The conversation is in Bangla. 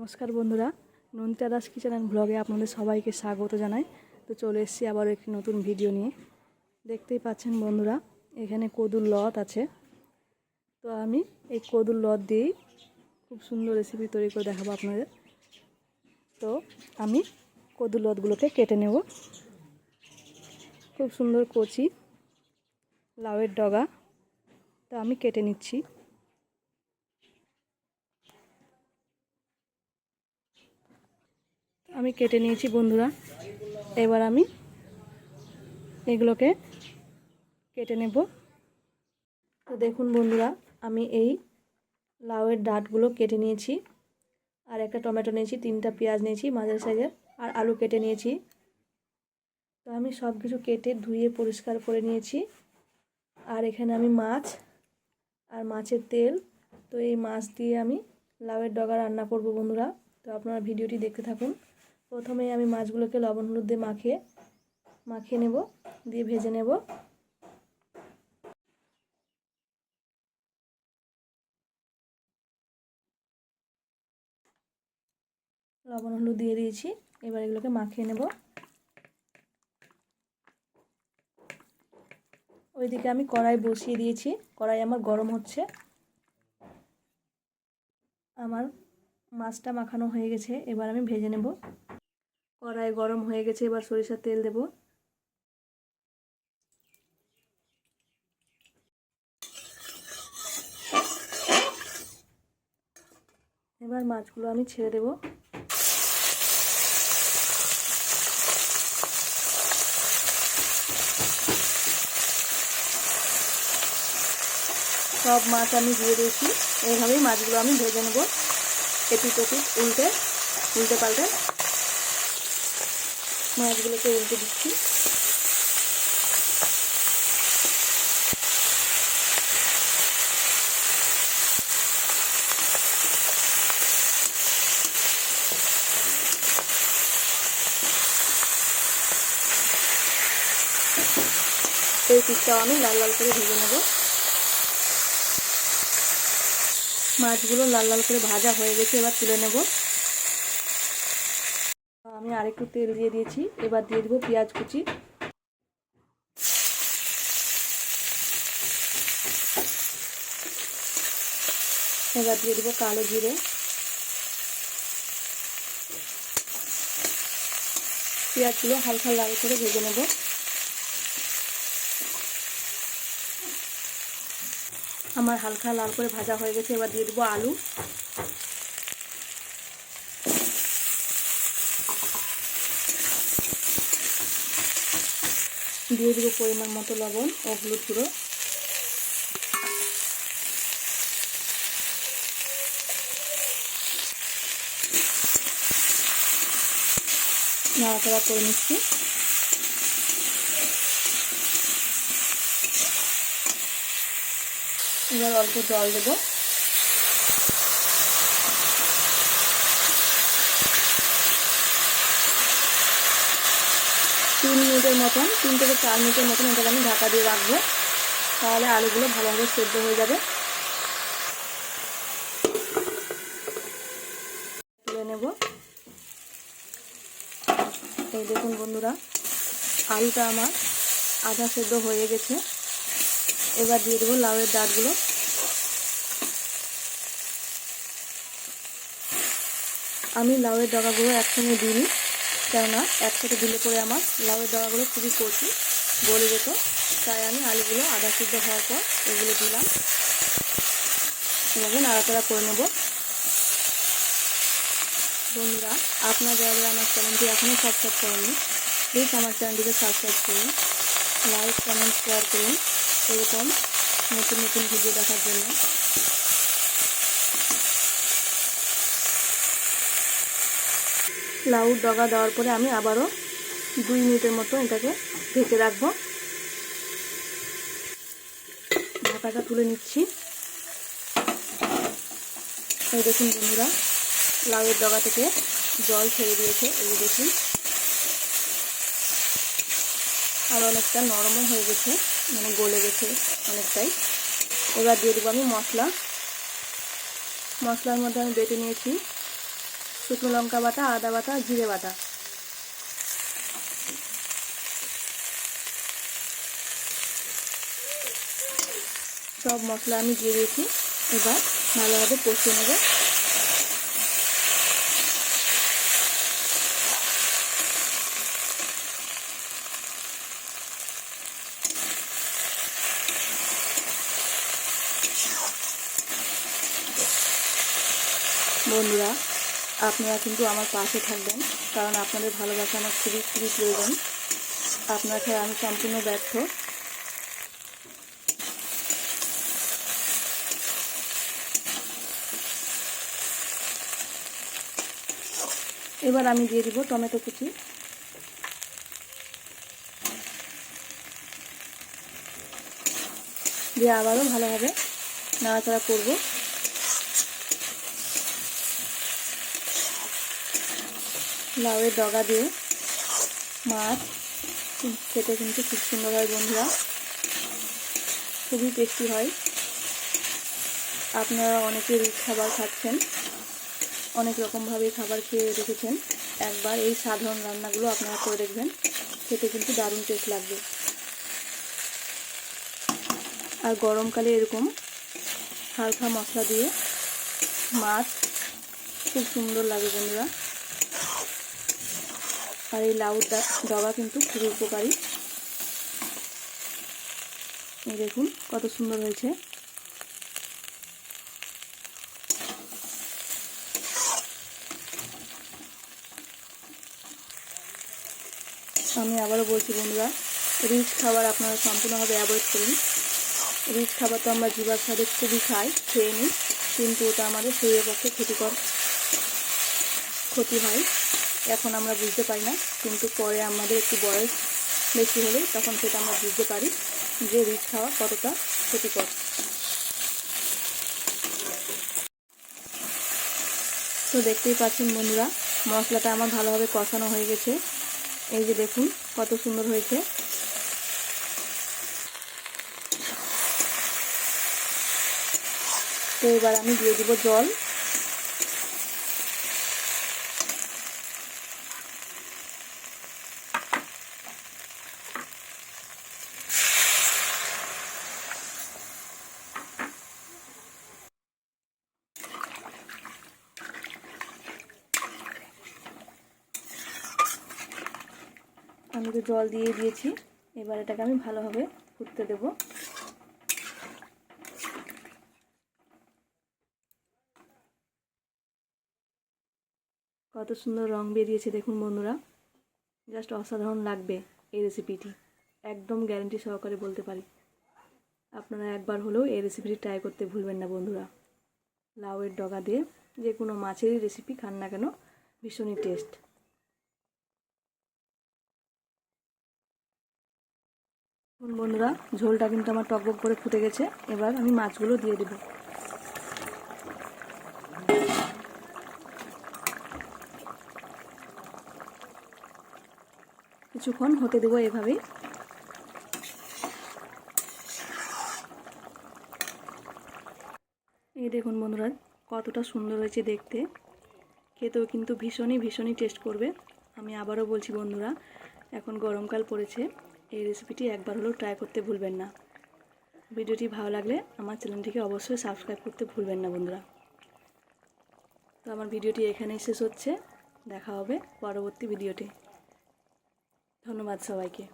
নমস্কার বন্ধুরা, নন্দিতা দাস কিচেন অ্যান্ড ব্লগে আপনাদের সবাইকে স্বাগত জানাই। তো চলে এসেছি আবার একটি নতুন ভিডিও নিয়ে। দেখতেই পাচ্ছেন বন্ধুরা, এখানে কদুর লত আছে। তো আমি এই কদুর লত দিয়েই খুব সুন্দর রেসিপি তৈরি করে দেখাবো আপনাদের। তো আমি কদুর লতগুলোকে কেটে নেব। খুব সুন্দর কচি লাউয়ের ডগা, তো আমি কেটে নিচ্ছি। আমি কেটে নিয়েছি বন্ধুরা। এবার আমি এগুলোকে কেটে নেব। তো দেখুন বন্ধুরা, আমি এই লাউয়ের ডাঁটগুলো কেটে নিয়েছি, আর একটা টমেটো নিয়েছি, 3টা পেঁয়াজ নিয়েছি মাঝারি সাইজের, আর আলু কেটে নিয়েছি। তো আমি সব কিছু কেটে ধুয়ে পরিষ্কার করে নিয়েছি। আর এখানে আমি মাছ আর মাছের তেল, তো এই মাছ দিয়ে আমি লাউয়ের ডগা রান্না করব বন্ধুরা। তো আপনারা ভিডিওটি দেখতে থাকুন। প্রথমে আমি মাছগুলোকে লবণ হলুদ দিয়ে মাখিয়ে নেব, দিয়ে ভেজে নেব। লবণ হলুদ দিয়ে দিয়েছি, এবার এগুলোকে মাখিয়ে নেব। ওইদিকে আমি কড়াই বসিয়ে দিয়েছি, কড়াই আমার গরম হচ্ছে। আমার মাছটা মাখানো হয়ে গেছে, এবার আমি ভেজে নেব। কড়াই গরম হয়ে গেছে, এবার সরিষার তেল দেব। এবার মাছগুলো আমি ছেড়ে দেব। সব মাছ আমি দিয়ে দিয়েছি, এইভাবেই মাছগুলো আমি ভেজে নেব। এপিট ওপিট উল্টে পাল্টে মাছগুলোকে উল্টে দিচ্ছি। এই পিঠটাও আমি লাল লাল করে ভেজে নেব। মাছগুলো লাল লাল করে ভাজা হয়ে গেছে, এবার তুলে নেব। আমি আরেকটু তেল দিয়ে দিয়েছি, এবার দিয়ে দেবো পেঁয়াজ কুচি। এবার দিয়ে দেবো কালো জিরে। পেঁয়াজগুলো হালকা লাল করে ভেজে নেব। আমার হালকা লাল করে ভাজা হয়ে গেছে, এবার দিয়ে দেবো আলু। দিয়ে দেবো পরিমাণ মতো লবণ ও হলুদ গুঁড়ো। নাড়াচাড়া করে নিচ্ছি। এবার অল্প জল দেবো। 3 মিনিটের মতন, 3 থেকে 4 মিনিটের মতন এটাকে আমি ঢাকা দিয়ে রাখবো, তাহলে আলুগুলো ভালোভাবে সেদ্ধ হয়ে যাবে। তুলে নেব। এই দেখুন বন্ধুরা, আলুটা আমার আধা সেদ্ধ হয়ে গেছে। এবার দিয়ে দেবো লাউয়ের ডাঁটগুলো। আমি লাউয়ের ডগাগুলো একসঙ্গে দিইনি, কেননা একসাথে দিলে পরে আমার লাউয়ের ডগাগুলো খুবই কচি গলে যেত, তাই আমি আলুগুলো আধা সিদ্ধ হওয়ার পর এগুলো দিলাম। এভাবে নাড়াচাড়া করে নেব। বন্ধুরা, আপনারা যারা আমার চ্যানেলটি এখনও সাবস্ক্রাইব করেননি, প্লিজ আমার চ্যানেলটিকে সাবস্ক্রাইব করুন, লাইক কমেন্ট শেয়ার করুন এরকম নতুন নতুন ভিডিও দেখার জন্য। লাউর ডগা দেওয়ার পরে আমি আবারও 2 মিনিটের মতো এটাকে ঢেকে রাখবো। ঢাকাটা তুলে নিচ্ছি। এই দেখুন বন্ধুরা, লাউয়ের ডগা থেকে জল ছেড়ে দিয়েছে, এই দেখুন, আর অনেকটা নরমও হয়ে গেছে, মানে গলে গেছে অনেকটাই। এবার দিয়ে দেবো আমি মশলার মধ্যে আমি বেটে নিয়েছি শুকনো লঙ্কা বাটা, আদা বাটা, জিরে বাটা। সব মশলা আমি দিয়ে দিয়েছি। এবার ভালোভাবে কষিয়ে নেব। বন্ধুরা, আপনারা কিন্তু আমার পাশে থাকবেন, কারণ আপনাদের ভালোবাসা আমার খুবই খুবই প্রয়োজন। আপনার ছাড়া আমি সম্পূর্ণ ব্যর্থ। এবার আমি দিয়ে দিব টমেটো কুচি। দিয়ে আবারও ভালোভাবে নাড়াচাড়া করব। লাউয়ের ডগা দিয়ে মাছ খেতে কিন্তু খুব সুন্দর হয় বন্ধুরা, খুবই টেস্টি হয়। আপনারা অনেকে রিচ খাবার খাচ্ছেন, অনেক রকমভাবে খাবার খেয়ে দেখেছেন। একবার এই সাধারণ রান্নাগুলো আপনারা করে দেখবেন, খেতে কিন্তু দারুণ টেস্ট লাগবে। আর গরমকালে এরকম হালকা মশলা দিয়ে মাছ খুব সুন্দর লাগে বন্ধুরা। আর এই লাউ ডগা কিন্তু খুবই উপকারী। এই দেখুন কত সুন্দর হয়েছে। আমি আবারও বলছি বন্ধুরা, রিচ খাবার আপনারা সম্পূর্ণভাবে অ্যাভয়েড করুন। রিচ খাবার তো আমরা জিভার স্বাদে খুবই খেয়ে নিই, কিন্তু ওটা আমাদের শরীরের পক্ষে ক্ষতি হয়। এখন আমরা বুঝতে পারি না, কিন্তু পরে আমাদের একটু বয়স বেশি হলে তখন সেটা আমরা বুঝতে পারি যে রিচ খাওয়া কতটা ক্ষতিকর। তো দেখতেই পাচ্ছেন বন্ধুরা, মশলাটা আমার ভালোভাবে কষানো হয়ে গেছে। এই যে দেখুন কত সুন্দর হয়েছে। তো এবার আমি দিয়ে দিব জল। আমি তো জল দিয়ে দিয়েছি। এবার এটাকে আমি ভালোভাবে ফুটতে দেব। কত সুন্দর রং বেরিয়েছে দেখুন বন্ধুরা, জাস্ট অসাধারণ লাগবে এই রেসিপিটি, একদম গ্যারান্টি সহকারে বলতে পারি। আপনারা একবার হলেও এই রেসিপিটি ট্রাই করতে ভুলবেন না বন্ধুরা। লাউয়ের ডগা দিয়ে যে কোনো মাছেরই রেসিপি খান না কেন, ভীষণই টেস্ট। বন্ধুরা, ঝোলটা কিন্তু আমার টকবক করে ফুটে গেছে। এবার আমি মাছগুলো দিয়ে দেব। কিছুক্ষণ হতে দেবো এভাবেই। এই দেখুন বন্ধুরা কতটা সুন্দর হয়েছে দেখতে, খেতেও কিন্তু ভীষণই টেস্ট করবে। আমি আবারও বলছি বন্ধুরা, এখন গরমকাল পড়েছে, এই রেসিপিটি একবার হলেও ট্রাই করতে ভুলবেন না। ভিডিওটি ভালো লাগলে আমার চ্যানেলটিকে অবশ্যই সাবস্ক্রাইব করতে ভুলবেন না বন্ধুরা। তো আমার ভিডিওটি এখানেই শেষ হচ্ছে, দেখা হবে পরবর্তী ভিডিওতে। ধন্যবাদ সবাইকে।